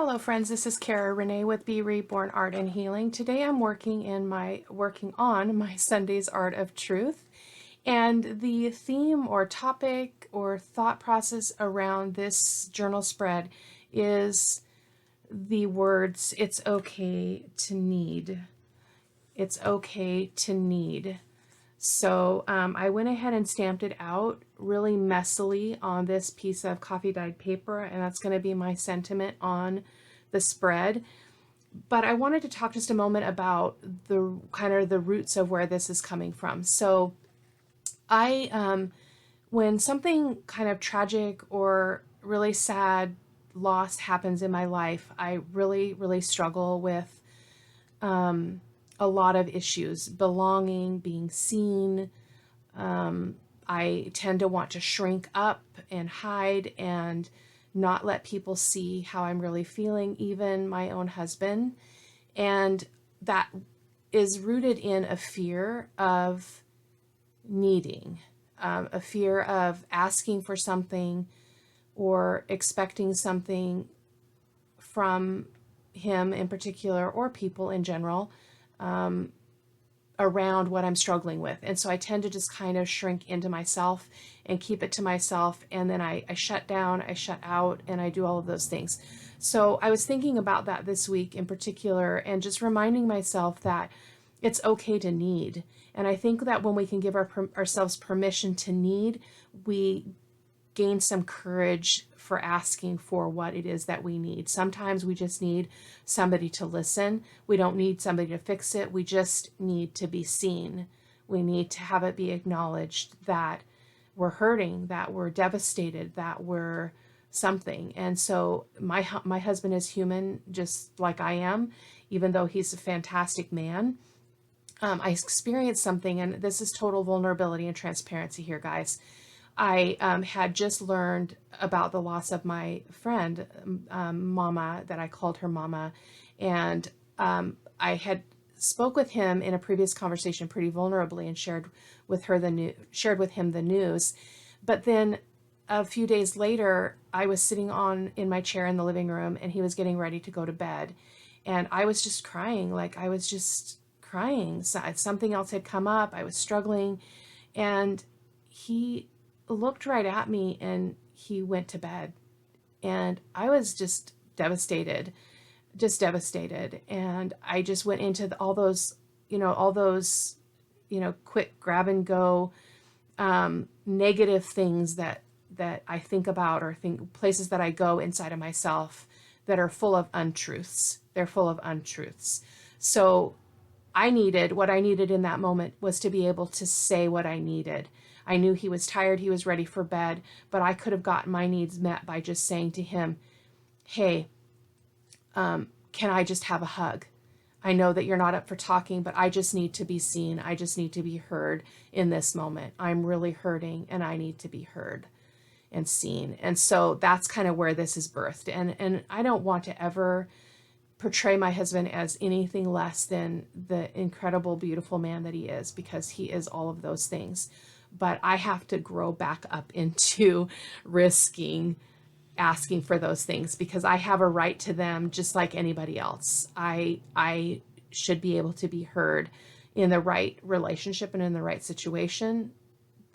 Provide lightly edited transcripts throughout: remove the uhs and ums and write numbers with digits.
Hello friends, this is Cara-Renee with B.Reborn Art and Healing. Today I'm working on my Sunday's Art of Truth, and the theme or topic or thought process around this journal spread is the words, it's okay to need. It's okay to need. So I went ahead and stamped it out really messily on this piece of coffee dyed paper, and that's going to be my sentiment on the spread. But I wanted to talk just a moment about the kind of the roots of where this is coming from. So when something kind of tragic or really sad loss happens in my life, I really struggle with a lot of issues: belonging, being seen. I tend to want to shrink up and hide and not let people see how I'm really feeling, even my own husband. And that is rooted in a fear of needing, a fear of asking for something or expecting something from him in particular, or people in general, around what I'm struggling with. And so I tend to just kind of shrink into myself and keep it to myself. And then I shut down, I shut out, and I do all of those things. So I was thinking about that this week in particular, and just reminding myself that it's okay to need. And I think that when we can give ourselves permission to need, we gain some courage for asking for what it is that we need. Sometimes we just need somebody to listen. We don't need somebody to fix it. We just need to be seen. We need to have it be acknowledged that we're hurting, that we're devastated, that we're something. And so my husband is human, just like I am, even though he's a fantastic man. I experienced something, and this is total vulnerability and transparency here, guys. I had just learned about the loss of my friend, Mama, that I called her Mama, and I had spoke with him in a previous conversation pretty vulnerably and shared with him the news. But then a few days later, I was sitting in my chair in the living room, and he was getting ready to go to bed, and I was just crying. Like, I was just crying. So something else had come up. I was struggling, and he looked right at me and he went to bed. And I was just devastated. And I just went into all those quick grab and go negative things that I think about, or think places that I go inside of myself that are full of untruths. They're full of untruths. So what I needed in that moment was to be able to say what I needed. I knew he was tired, he was ready for bed, but I could have gotten my needs met by just saying to him, hey, can I just have a hug? I know that you're not up for talking, but I just need to be seen. I just need to be heard in this moment. I'm really hurting, and I need to be heard and seen. And so that's kind of where this is birthed. And I don't want to ever portray my husband as anything less than the incredible, beautiful man that he is, because he is all of those things. But I have to grow back up into asking for those things, because I have a right to them just like anybody else. I should be able to be heard in the right relationship and in the right situation.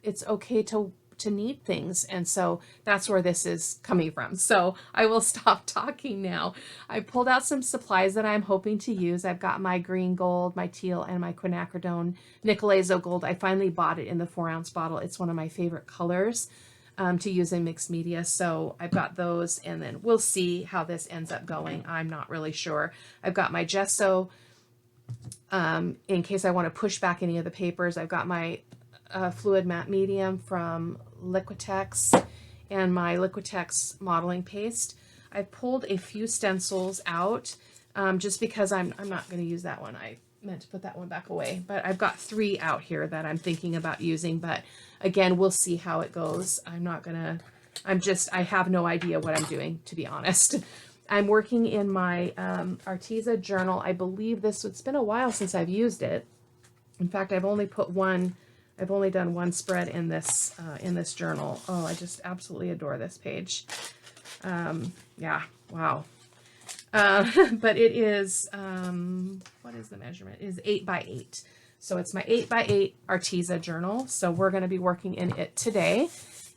It's okay to need things. And so that's where this is coming from. So I will stop talking now. I pulled out some supplies that I'm hoping to use. I've got my green gold, my teal, and my quinacridone Nicolazo gold. I finally bought it in the 4-ounce bottle. It's one of my favorite colors to use in mixed media. So I've got those, and then we'll see how this ends up going. I'm not really sure. I've got my gesso in case I want to push back any of the papers. I've got my fluid matte medium from Liquitex and my Liquitex modeling paste. I pulled a few stencils out just because I'm not going to use that one. I meant to put that one back away, but I've got 3 out here that I'm thinking about using. But again, we'll see how it goes. I have no idea what I'm doing, to be honest. I'm working in my Arteza journal. I believe it's been a while since I've used it. In fact, I've only done one spread in this journal. Oh, I just absolutely adore this page. Yeah, wow. But it is, what is the measurement? It is 8 by 8. So it's my 8 by 8 Arteza journal. So we're going to be working in it today.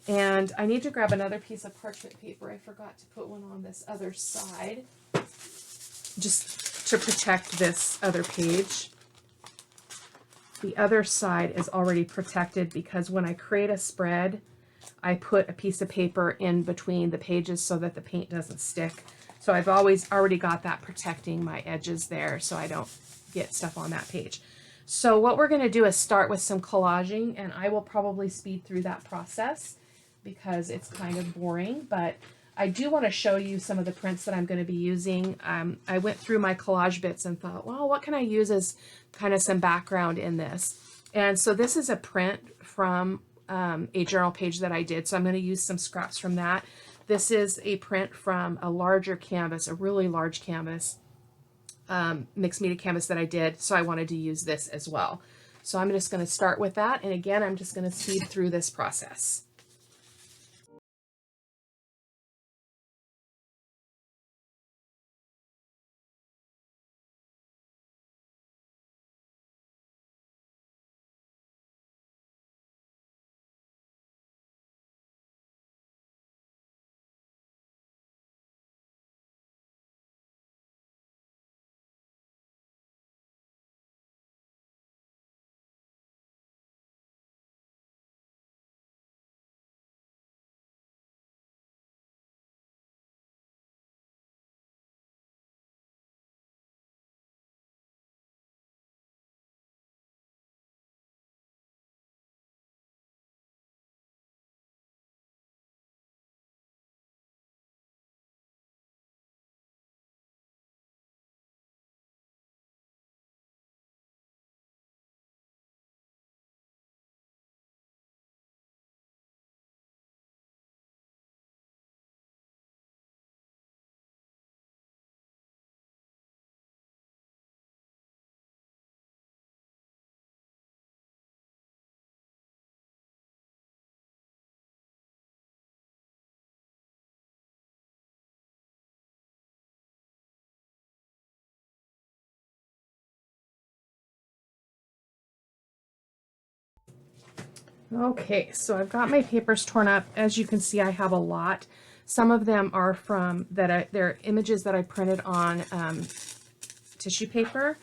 And I need to grab another piece of parchment paper. I forgot to put one on this other side, just to protect this other page. The other side is already protected because when I create a spread, I put a piece of paper in between the pages so that the paint doesn't stick. So I've already got that protecting my edges there so I don't get stuff on that page. So what we're going to do is start with some collaging, and I will probably speed through that process because it's kind of boring, but I do want to show you some of the prints that I'm going to be using. I went through my collage bits and thought, well, what can I use as kind of some background in this? And so this is a print from a journal page that I did. So I'm going to use some scraps from that. This is a print from a larger canvas, a really large canvas, mixed media canvas that I did. So I wanted to use this as well. So I'm just going to start with that. And again, I'm just going to speed through this process. Okay, so I've got my papers torn up. As you can see, I have a lot. Some of them are from they're images that I printed on tissue paper.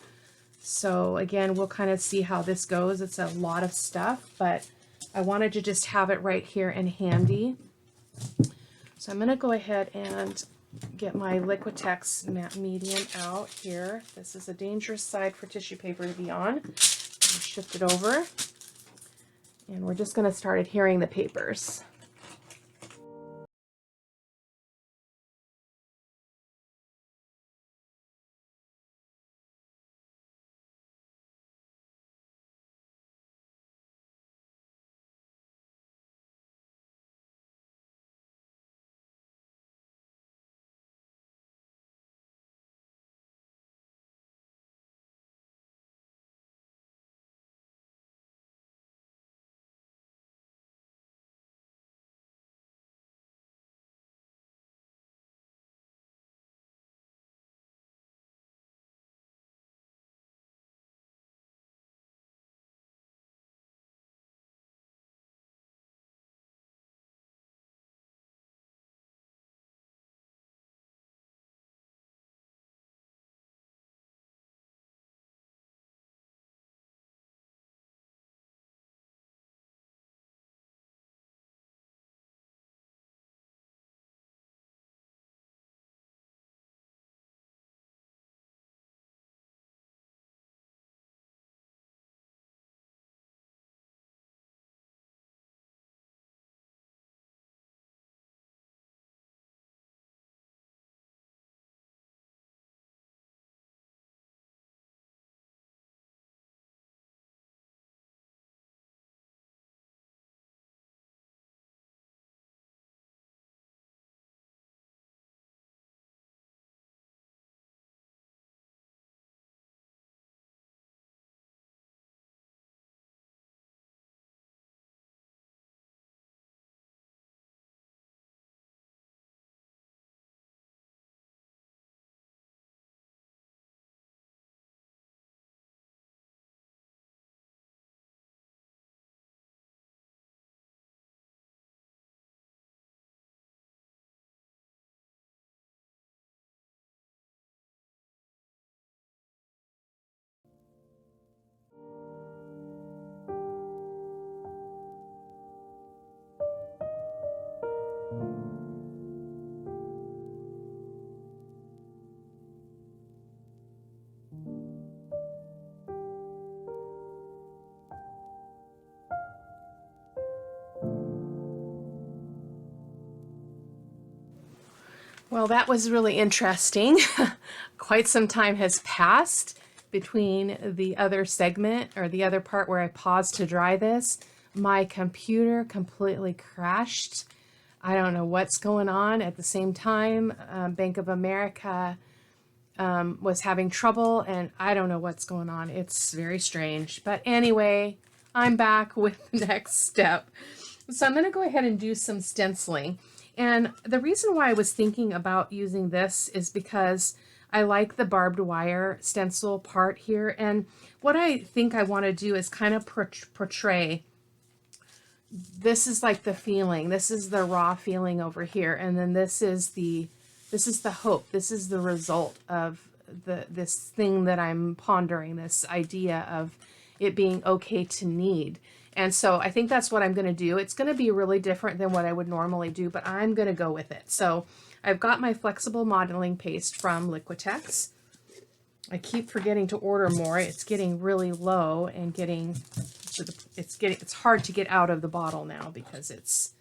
So again, we'll kind of see how this goes. It's a lot of stuff, but I wanted to just have it right here and handy. So I'm going to go ahead and get my Liquitex matte medium out here. This is a dangerous side for tissue paper to be on. Shift it over. And we're just going to start adhering the papers. Well, that was really interesting. Quite some time has passed between the other segment or the other part where I paused to dry this. My computer completely crashed. I don't know what's going on. At the same time, Bank of America was having trouble, and I don't know what's going on. It's very strange. But anyway, I'm back with the next step. So I'm going to go ahead and do some stenciling. And the reason why I was thinking about using this is because I like the barbed wire stencil part here. And what I think I want to do is kind of portray, this is like the feeling, this is the raw feeling over here. And then this is the hope. This is the result of this thing that I'm pondering, this idea of it being okay to need. And so I think that's what I'm going to do. It's going to be really different than what I would normally do, but I'm going to go with it. So I've got my flexible modeling paste from Liquitex. I keep forgetting to order more. It's getting really low and it's hard to get out of the bottle now because it's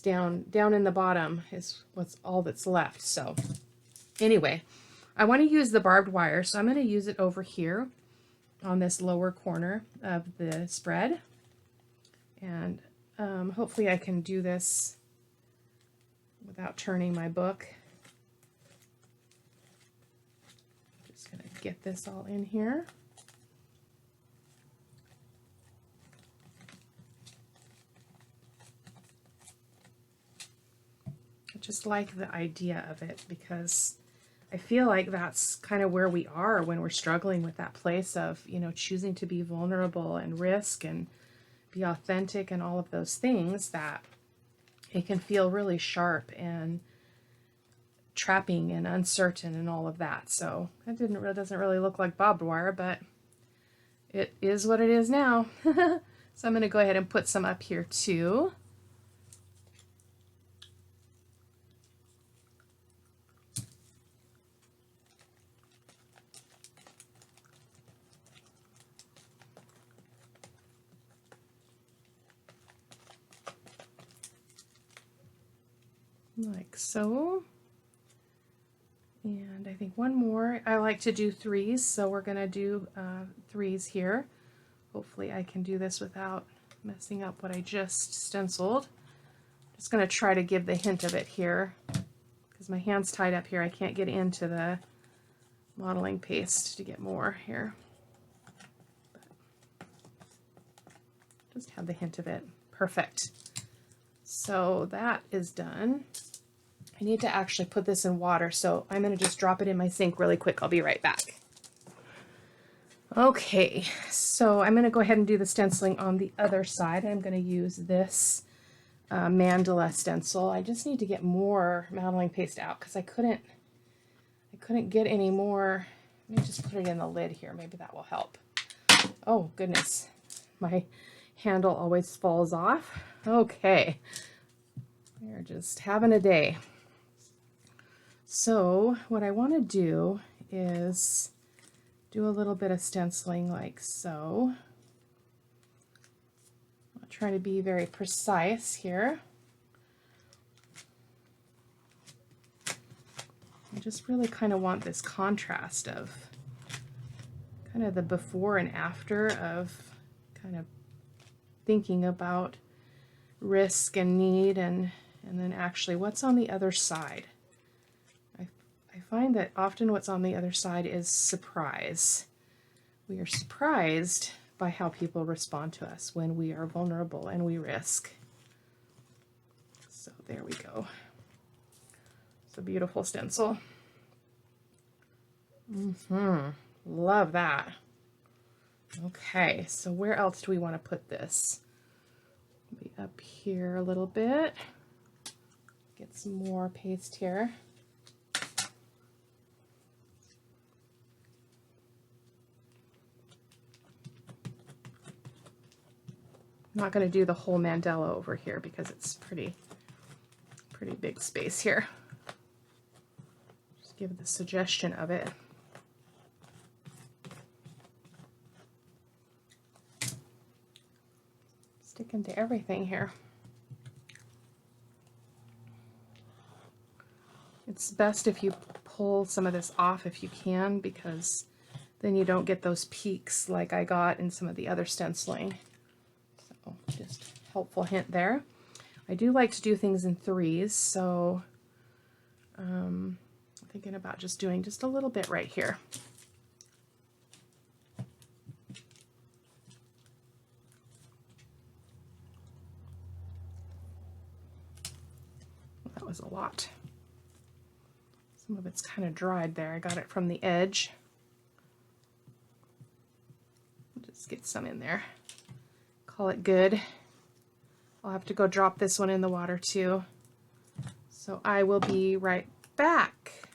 down in the bottom is what's all that's left. So anyway, I want to use the barbed wire, so I'm going to use it over here on this lower corner of the spread. And hopefully I can do this without turning my book. Just going to get this all in here. I just like the idea of it because I feel like that's kind of where we are when we're struggling with that place of, you know, choosing to be vulnerable and risk and be authentic and all of those things, that it can feel really sharp and trapping and uncertain and all of that. So that doesn't really look like barbed wire, but it is what it is now. So I'm going to go ahead and put some up here too. Like so. And I think one more. I like to do threes, so we're going to do threes here. Hopefully I can do this without messing up what I just stenciled. Just going to try to give the hint of it here because my hand's tied up here. I can't get into the modeling paste to get more here. But just have the hint of it. Perfect. So that is done. I need to actually put this in water, so I'm going to just drop it in my sink really quick. I'll be right back. Okay, so I'm going to go ahead and do the stenciling on the other side. I'm going to use this mandala stencil. I just need to get more modeling paste out because I couldn't get any more. Let me just put it in the lid here. Maybe that will help. Oh, goodness. My handle always falls off. Okay. We're just having a day. So what I want to do is do a little bit of stenciling like so. I'll try to be very precise here. I just really kind of want this contrast of kind of the before and after of kind of thinking about risk and need and then actually what's on the other side. I find that often what's on the other side is surprise. We are surprised by how people respond to us when we are vulnerable and we risk. So there we go. It's a beautiful stencil. Love that. Okay, so where else do we want to put this? Maybe up here a little bit. Get some more paste here. I'm not going to do the whole mandala over here because it's pretty big space here. Just give the suggestion of it. Sticking to everything here. It's best if you pull some of this off if you can, because then you don't get those peaks like I got in some of the other stenciling. So just helpful hint there. I do like to do things in threes, so I'm thinking about just doing just a little bit right here. That was a lot. Some of it's kind of dried there. I got it from the edge. Just get some in there. Call it good. I'll have to go drop this one in the water too. So I will be right back.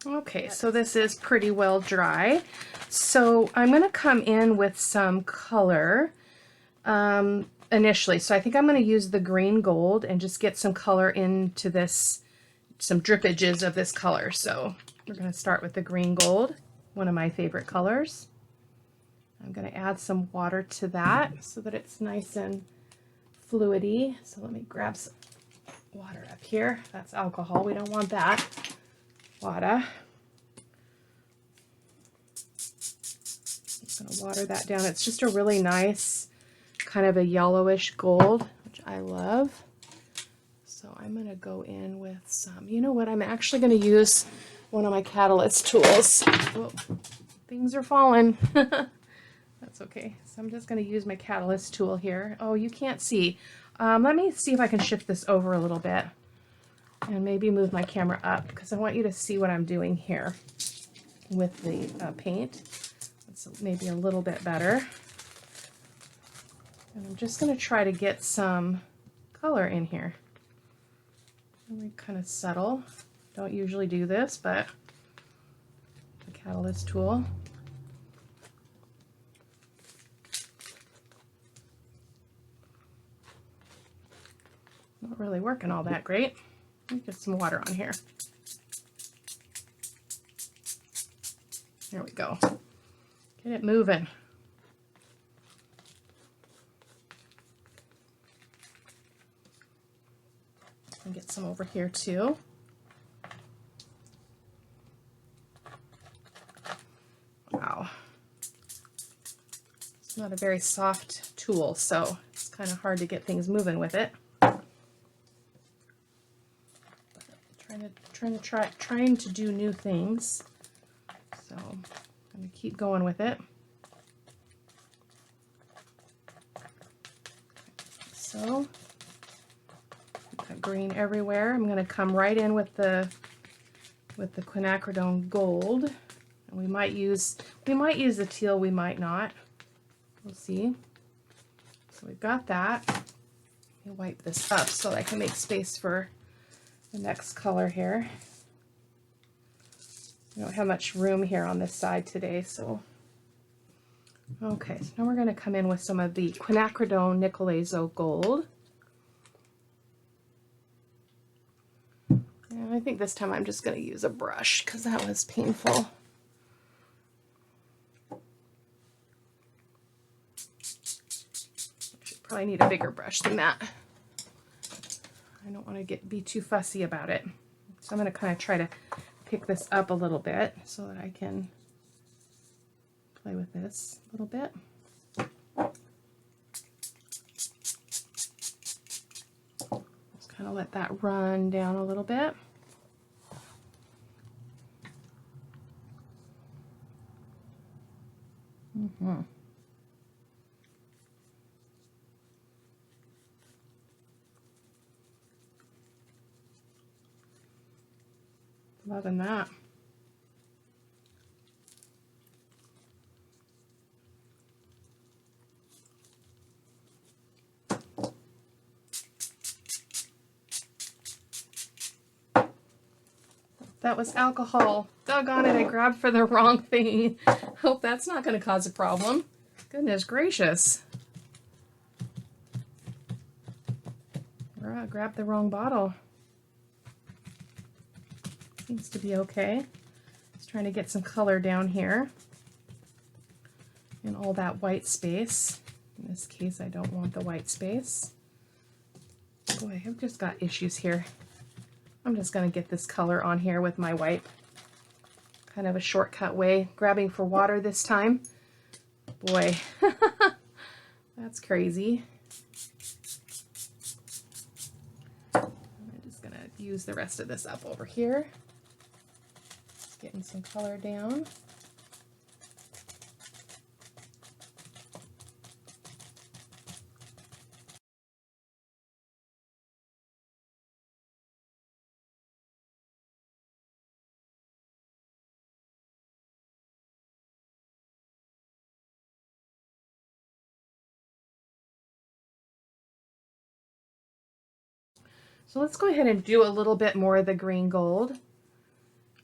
Okay, so this is pretty well dry. So I'm going to come in with some color initially. So I think I'm going to use the green gold and just get some color into this, some drippages of this color. So we're going to start with the green gold, one of my favorite colors. I'm going to add some water to that so that it's nice and fluidy. So let me grab some water up here. That's alcohol. We don't want that. Water. I'm going to water that down. It's just a really nice kind of a yellowish gold, which I love. So I'm going to go in with some, you know what, I'm actually going to use one of my catalyst tools. Whoa, things are falling. That's okay. So I'm just going to use my catalyst tool here. Oh, you can't see. Let me see if I can shift this over a little bit and maybe move my camera up, because I want you to see what I'm doing here with the paint. It's maybe a little bit better. And I'm just going to try to get some color in here. Really kind of subtle. Don't usually do this, but the catalyst tool. Not really working all that great. Let me get some water on here. There we go. Get it moving. And get some over here too. Wow. It's not a very soft tool, so it's kind of hard to get things moving with it. Trying to do new things. So I'm going to keep going with it. So got green everywhere. I'm going to come right in with the quinacridone gold. And we might use the teal, we might not. We'll see. So we've got that. Let me wipe this up so I can make space for the next color here. I don't have much room here on this side today, so okay, so now we're going to come in with some of the quinacridone nickel gold. And I think this time I'm just going to use a brush because that was painful. Should probably need a bigger brush than that. I don't want to be too fussy about it. So I'm going to kind of try to pick this up a little bit so that I can play with this a little bit. Just kind of let that run down a little bit. Loving that. That was alcohol. Doggone it, I grabbed for the wrong thing. Hope that's not going to cause a problem. Goodness gracious. I grabbed the wrong bottle. Seems to be okay. Just trying to get some color down here in all that white space. In this case, I don't want the white space. Boy, I've just got issues here. I'm just going to get this color on here with my wipe. Kind of a shortcut way, grabbing for water this time. Boy, that's crazy. I'm just going to use the rest of this up over here. Just getting some color down. So let's go ahead and do a little bit more of the green gold.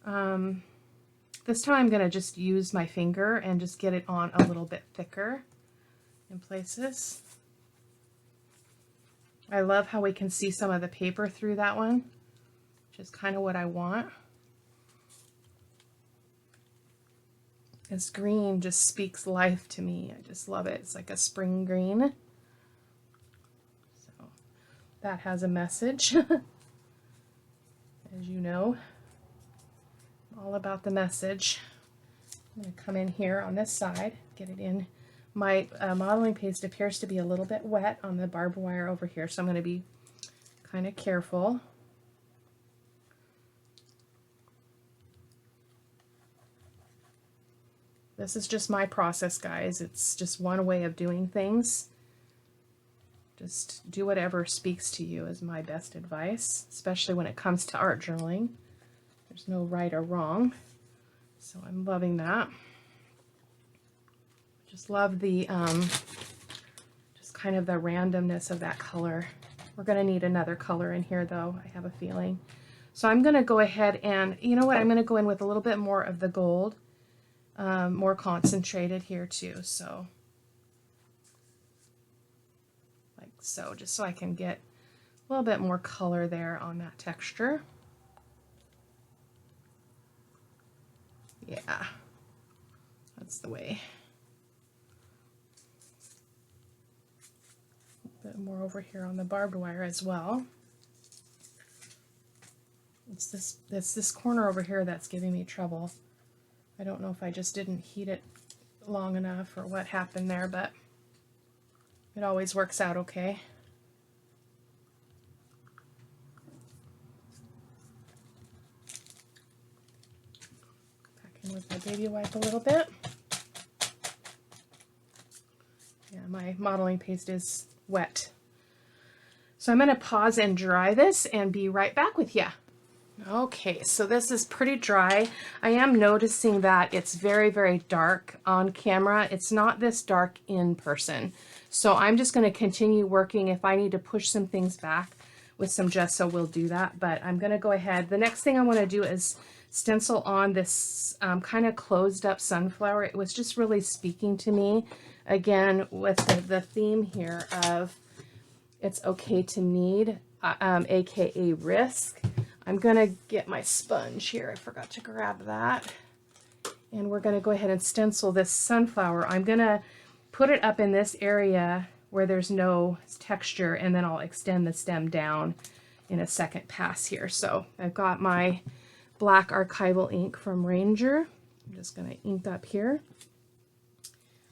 This time I'm going to just use my finger and just get it on a little bit thicker in places. I love how we can see some of the paper through that one, which is kind of what I want. This green just speaks life to me. I just love it. It's like a spring green. So that has a message. As you know, I'm all about the message. I'm going to come in here on this side, get it in. My modeling paste appears to be a little bit wet on the barbed wire over here, so I'm going to be kind of careful. This is just my process, guys. It's just one way of doing things. Just do whatever speaks to you is my best advice, especially when it comes to art journaling. There's no right or wrong. So I'm loving that. Just love the, just kind of the randomness of that color. We're going to need another color in here though, I have a feeling. So I'm going to go ahead and, you know what, I'm going to go in with a little bit more of the gold, more concentrated here too. So, like so, just so I can get a little bit more color there on that texture. Yeah, that's the way. A bit more over here on the barbed wire as well. It's this corner over here that's giving me trouble. I don't know if I just didn't heat it long enough or what happened there, but it always works out okay. Back in with my baby wipe a little bit. Yeah, my modeling paste is wet. So I'm going to pause and dry this and be right back with you. Okay, so this is pretty dry. I am noticing that it's very, very dark on camera. It's not this dark in person. So I'm just going to continue working. If I need to push some things back with some gesso, we'll do that. But I'm going to go ahead. The next thing I want to do is stencil on this kind of closed up sunflower. It was just really speaking to me. Again, with the theme here of it's okay to need, aka risk. I'm going to get my sponge here. I forgot to grab that. And we're going to go ahead and stencil this sunflower. I'm going to put it up in this area where there's no texture, and then I'll extend the stem down in a second pass here. So I've got my black archival ink from Ranger. I'm just going to ink up here.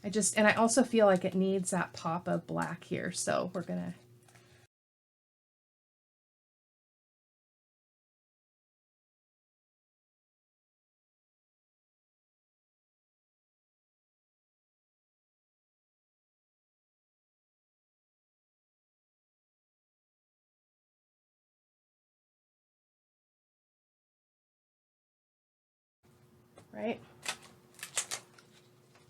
And I also feel like it needs that pop of black here. So we're going to right?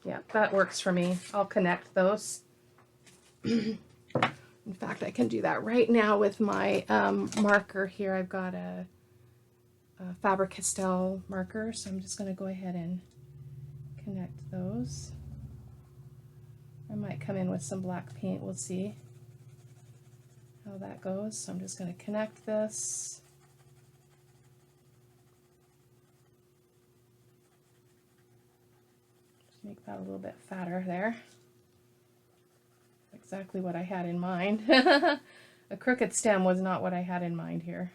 Yeah, that works for me. I'll connect those. In fact, I can do that right now with my marker here. I've got a Faber-Castell marker, so I'm just going to go ahead and connect those. I might come in with some black paint. We'll see how that goes. So I'm just going to connect this. Just make that a little bit fatter there. Exactly what I had in mind. A crooked stem was not what I had in mind here.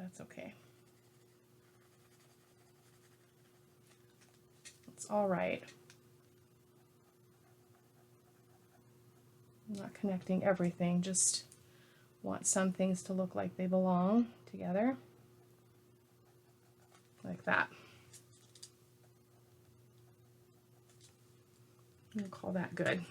that's okay. It's all right. I'm not connecting everything, just want some things to look like they belong together, like that. We'll call that good.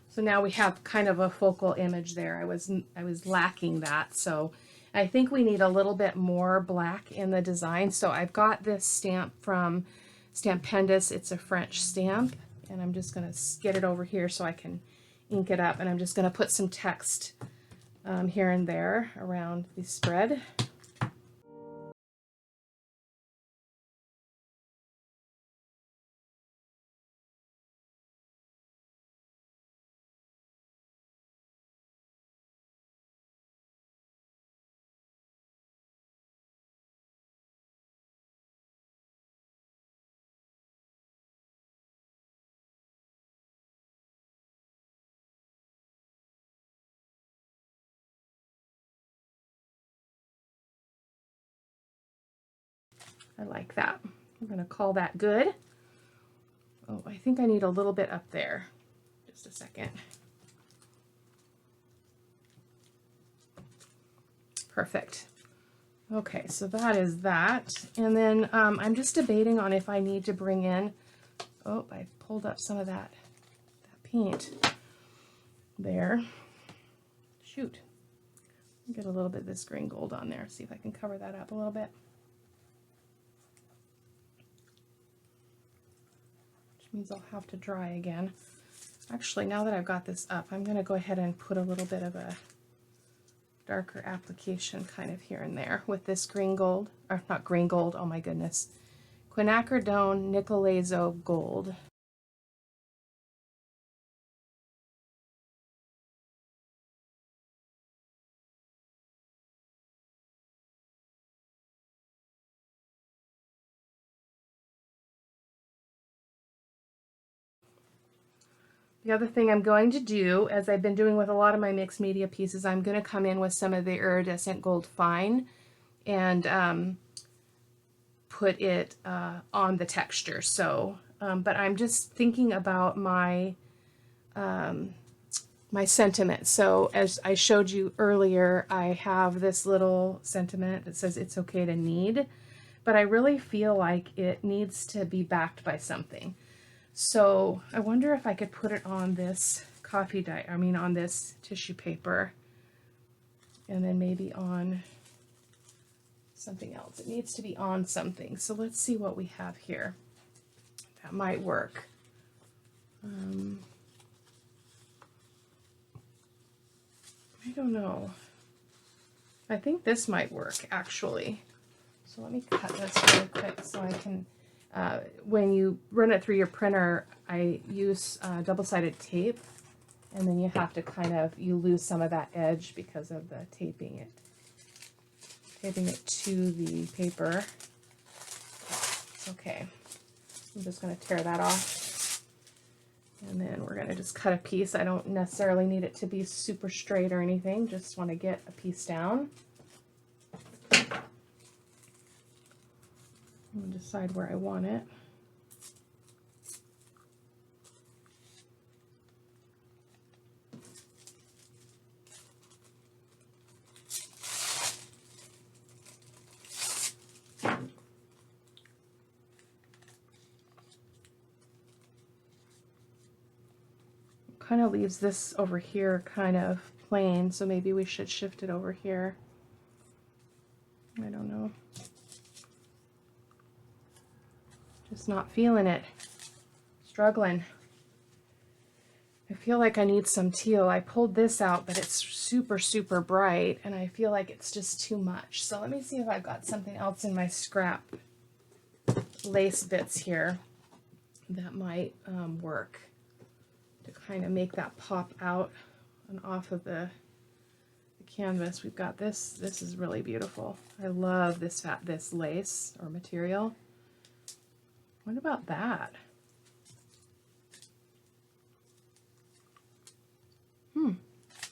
So now we have kind of a focal image there. I was lacking that, so I think we need a little bit more black in the design. So I've got this stamp from Stampendous. It's a French stamp, and I'm just going to get it over here so I can ink it up, and I'm just going to put some text here and there around the spread. I like that. I'm going to call that good. Oh, I think I need a little bit up there. Just a second. Perfect. Okay, so that is that. And then I'm just debating on if I need to bring in, oh, I pulled up some of that paint there. Shoot. Get a little bit of this green gold on there, see if I can cover that up a little bit. Which means I'll have to dry again. Actually, now that I've got this up, I'm going to go ahead and put a little bit of a darker application kind of here and there with this green gold, or not green gold, oh my goodness, quinacridone nicolazo gold. The other thing I'm going to do, as I've been doing with a lot of my mixed media pieces, I'm going to come in with some of the Iridescent Gold Fine and put it on the texture. So, but I'm just thinking about my my sentiment. So as I showed you earlier, I have this little sentiment that says it's okay to knead, but I really feel like it needs to be backed by something. So I wonder if I could put it on this on this tissue paper, and then maybe on something else. It needs to be on something. So let's see what we have here. That might work. I don't know. I think this might work actually. So let me cut this really quick so I can, when you run it through your printer, I use double-sided tape, and then you have to you lose some of that edge because of the taping it to the paper. It's okay. I'm just going to tear that off, and then we're going to just cut a piece. I don't necessarily need it to be super straight or anything, just want to get a piece down. I'm going to decide where I want it. Kind of leaves this over here kind of plain, so maybe we should shift it over here. I don't know. Just not feeling it. Struggling. I feel like I need some teal. I pulled this out, but it's super, super bright, and I feel like it's just too much. So let me see if I've got something else in my scrap lace bits here that might work to kind of make that pop out and off of the canvas. We've got this. This is really beautiful. I love this lace or material. What about that?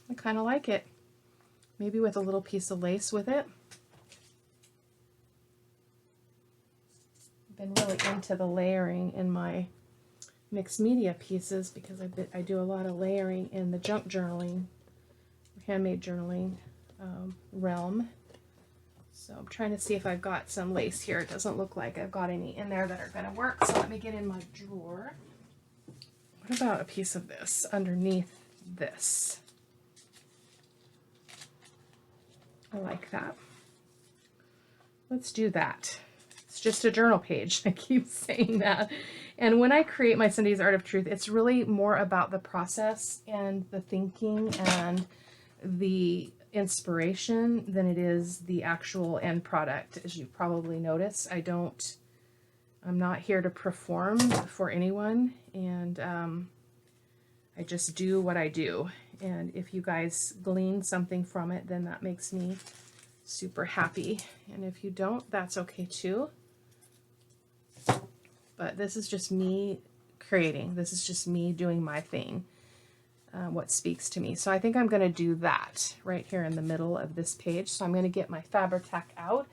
I kind of like it. maybe with a little piece of lace with it. I've been really into the layering in my mixed media pieces because I do a lot of layering in the junk journaling, handmade journaling realm. So I'm trying to see if I've got some lace here. It doesn't look like I've got any in there that are going to work. So let me get in my drawer. What about a piece of this underneath this? I like that. Let's do that. It's just a journal page. I keep saying that. And when I create my Sunday's Art of Truth, it's really more about the process and the thinking and the inspiration than it is the actual end product. As you probably notice, I'm not here to perform for anyone, and I just do what I do. And if you guys glean something from it, then that makes me super happy. And if you don't, that's okay too. But this is just me creating. This is just me doing my thing. What speaks to me. So I think I'm going to do that right here in the middle of this page. So I'm going to get my Fabri-Tac out,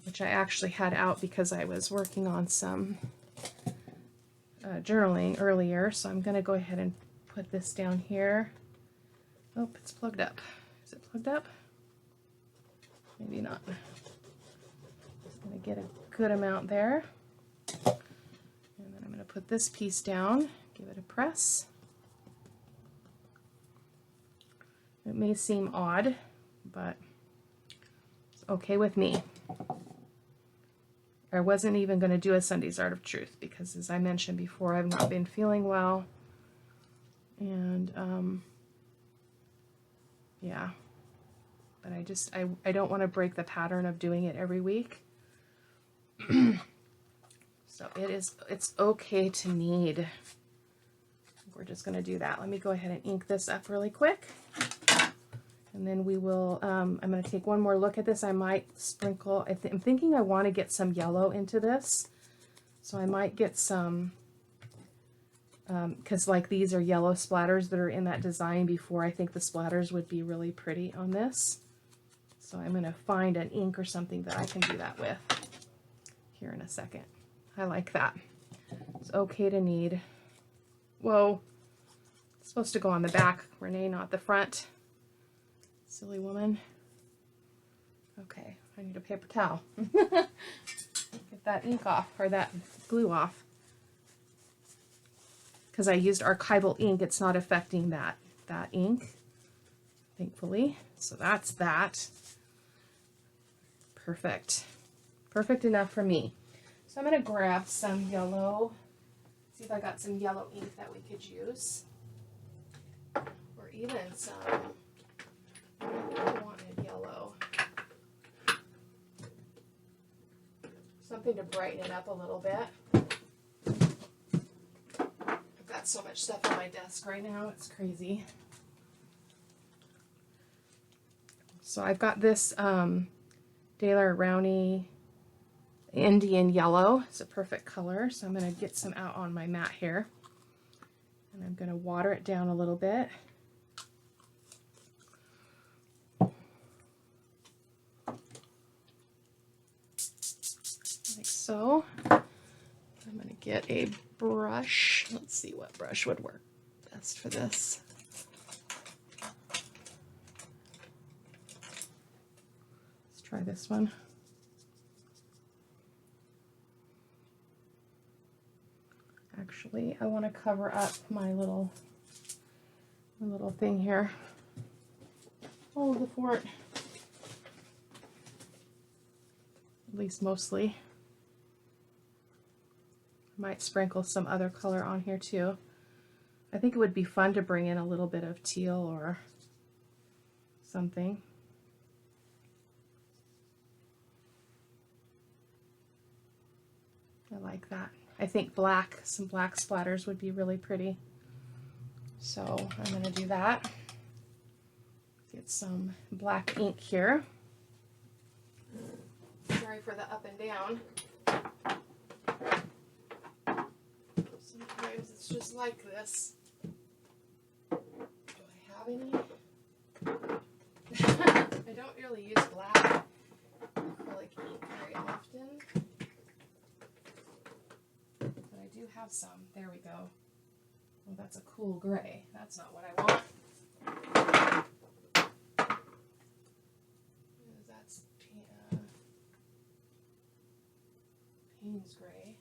which I actually had out because I was working on some journaling earlier. So I'm going to go ahead and put this down here. Oh, it's plugged up. Is it plugged up? Maybe not. I'm going to get a good amount there. And then I'm going to put this piece down, give it a press. It may seem odd, but it's okay with me. I wasn't even going to do a Sunday's Art of Truth because, as I mentioned before, I've not been feeling well. And, yeah. But I don't want to break the pattern of doing it every week. So it's okay to knead. We're just going to do that. Let me go ahead and ink this up really quick. And then we will, I'm going to take one more look at this. I might sprinkle, I'm thinking I want to get some yellow into this. So I might get some, because like these are yellow splatters that are in that design before. I think the splatters would be really pretty on this. So I'm going to find an ink or something that I can do that with here in a second. I like that. It's okay to knead. Whoa. It's supposed to go on the back, Renee, not the front. Silly woman. Okay, I need a paper towel. Get that ink off, or that glue off. Because I used archival ink, it's not affecting that ink, thankfully. So that's that. Perfect. Perfect enough for me. So I'm going to grab some yellow, see if I got some yellow ink that we could use. Or even some, I wanted yellow. Something to brighten it up a little bit. I've got so much stuff on my desk right now, it's crazy. So I've got this Daler Rowney Indian yellow. It's a perfect color, so I'm going to get some out on my mat here. And I'm going to water it down a little bit. Like so. I'm going to get a brush. Let's see what brush would work best for this. Let's try this one. Actually, I want to cover up my little thing here. Hold the fort. At least mostly. I might sprinkle some other color on here too. I think it would be fun to bring in a little bit of teal or something. I like that. I think black, some black splatters would be really pretty. So I'm going to do that. Get some black ink here. Sorry for the up and down. Sometimes it's just like this. Do I have any? really use black acrylic ink very often, but I do have some. There we go. Well, that's a cool gray. That's not what I want. That's Payne's gray.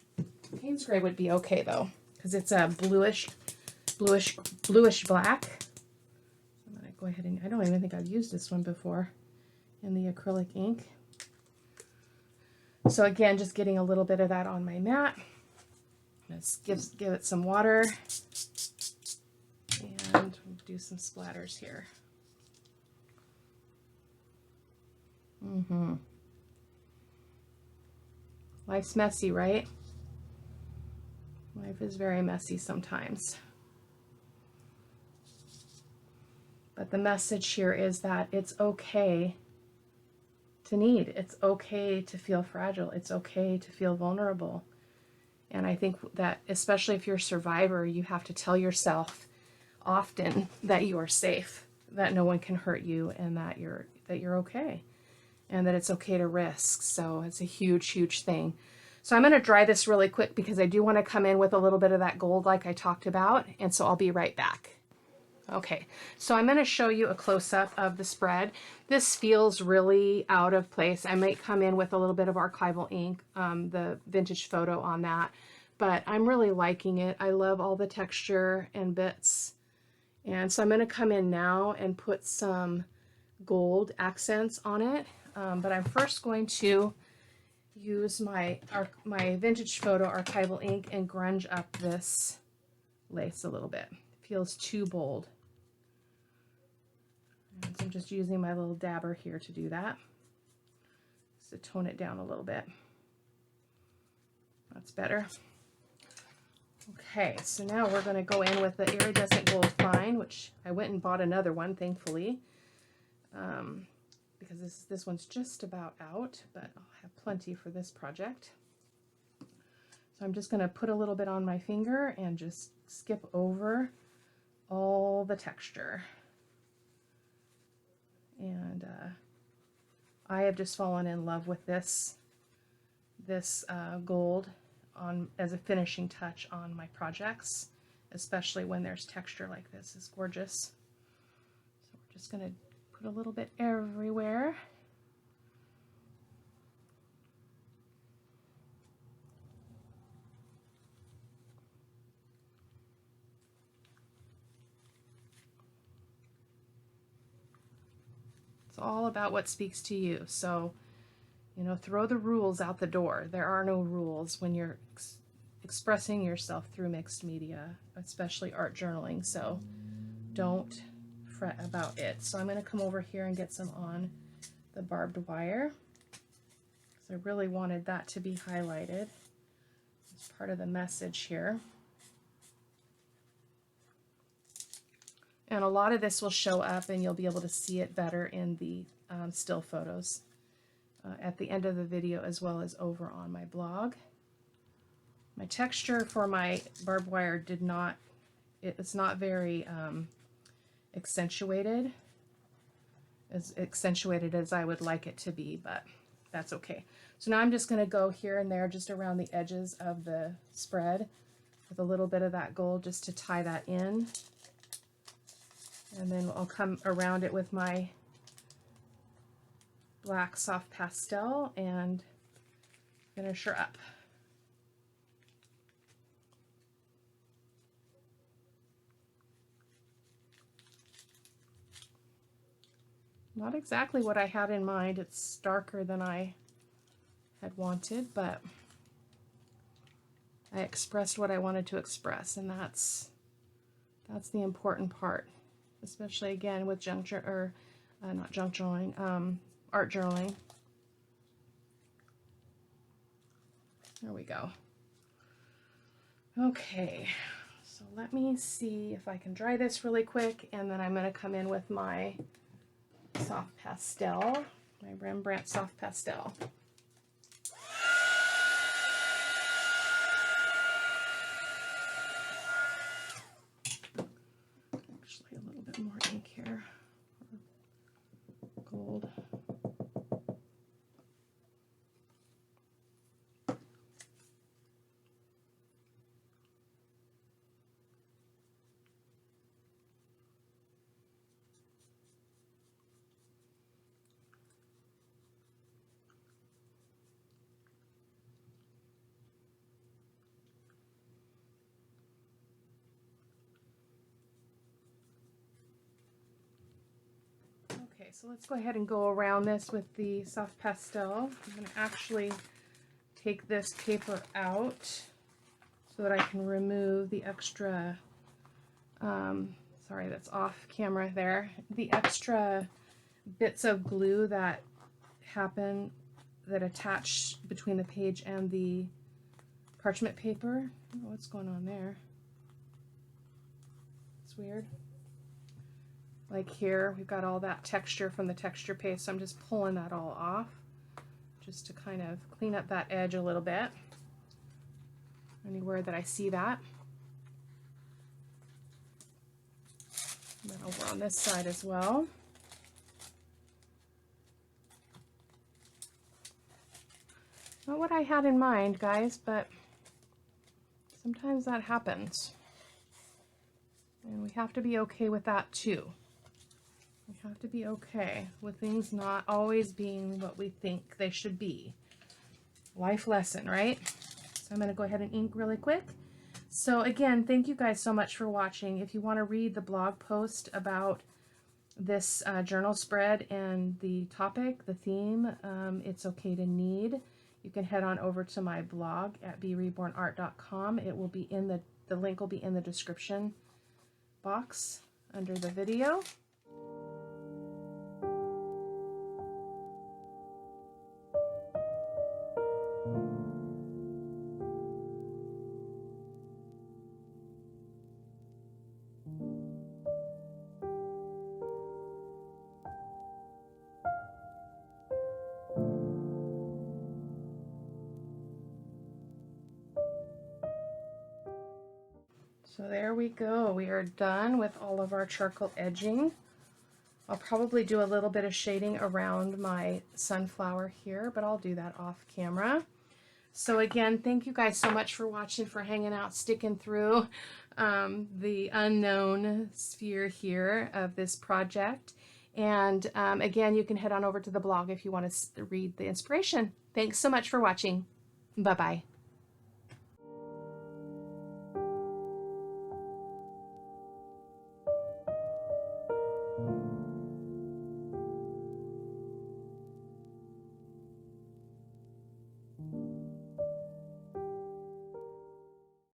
Payne's gray would be okay though, because it's a bluish black. I'm gonna go ahead and, I don't even think I've used this one before in the acrylic ink. So again, just getting a little bit of that on my mat. Let's give it some water and do some splatters here. Life's messy, right? Life is very messy sometimes. But the message here is that it's okay to need. It's okay to feel fragile. It's okay to feel vulnerable. And I think that especially if you're a survivor, you have to tell yourself often that you are safe, that no one can hurt you, and that you're okay, and that it's okay to risk. So it's a huge, huge thing. So I'm going to dry this really quick because I do want to come in with a little bit of that gold like I talked about, and so I'll be right back. Okay, so I'm going to show you a close-up of the spread. This feels really out of place. I might come in with a little bit of archival ink, the vintage photo on that, but I'm really liking it. I love all the texture and bits. And so I'm going to come in now and put some gold accents on it, but I'm first going to use my vintage photo archival ink and grunge up this lace a little bit. It feels too bold. And so I'm just using my little dabber here to do that, just to tone it down a little bit. That's better. Okay, so now we're going to go in with the Iridescent Gold Fine, which I went and bought another one, thankfully, because this one's just about out, but I'll have plenty for this project. So I'm just going to put a little bit on my finger and just skip over all the texture. And I have just fallen in love with this gold as a finishing touch on my projects, especially when there's texture like this. It's gorgeous. So we're just going to put a little bit everywhere. It's all about what speaks to you. So, you know, throw the rules out the door. There are no rules when you're expressing yourself through mixed media, especially art journaling. So don't fret about it. So I'm going to come over here and get some on the barbed wire, because I really wanted that to be highlighted. It's part of the message here. And a lot of this will show up and you'll be able to see it better in the still photos at the end of the video, as well as over on my blog. My texture for my barbed wire it's not very accentuated as I would like it to be, but that's okay. So now I'm just going to go here and there just around the edges of the spread with a little bit of that gold just to tie that in. And then I'll come around it with my black soft pastel and finish her up. Not exactly what I had in mind. It's darker than I had wanted, but I expressed what I wanted to express, and that's the important part, especially again with art journaling. There we go. Okay, so let me see if I can dry this really quick, and then I'm going to come in with my soft pastel, my Rembrandt soft pastel. Actually, a little bit more ink here. Gold. Okay, so let's go ahead and go around this with the soft pastel. I'm going to actually take this paper out so that I can remove the extra, sorry, that's off camera there, the extra bits of glue that happen, that attach between the page and the parchment paper. I don't know what's going on there. It's weird. Like here, we've got all that texture from the texture paste, so I'm just pulling that all off just to kind of clean up that edge a little bit, anywhere that I see that. And then over on this side as well. Not what I had in mind, guys, but sometimes that happens. And we have to be okay with that too. We have to be okay with things not always being what we think they should be. Life lesson, right? So I'm going to go ahead and ink really quick. So again, thank you guys so much for watching. If you want to read the blog post about this journal spread and the topic, the theme, It's Okay to Knead, you can head on over to my blog at B.Rebornart.com. It will be in the link will be in the description box under the video. So there we go. We are done with all of our charcoal edging. I'll probably do a little bit of shading around my sunflower here, but I'll do that off camera. So again, thank you guys so much for watching, for hanging out, sticking through the unknown sphere here of this project. And again, you can head on over to the blog if you want to read the inspiration. Thanks so much for watching. Bye-bye.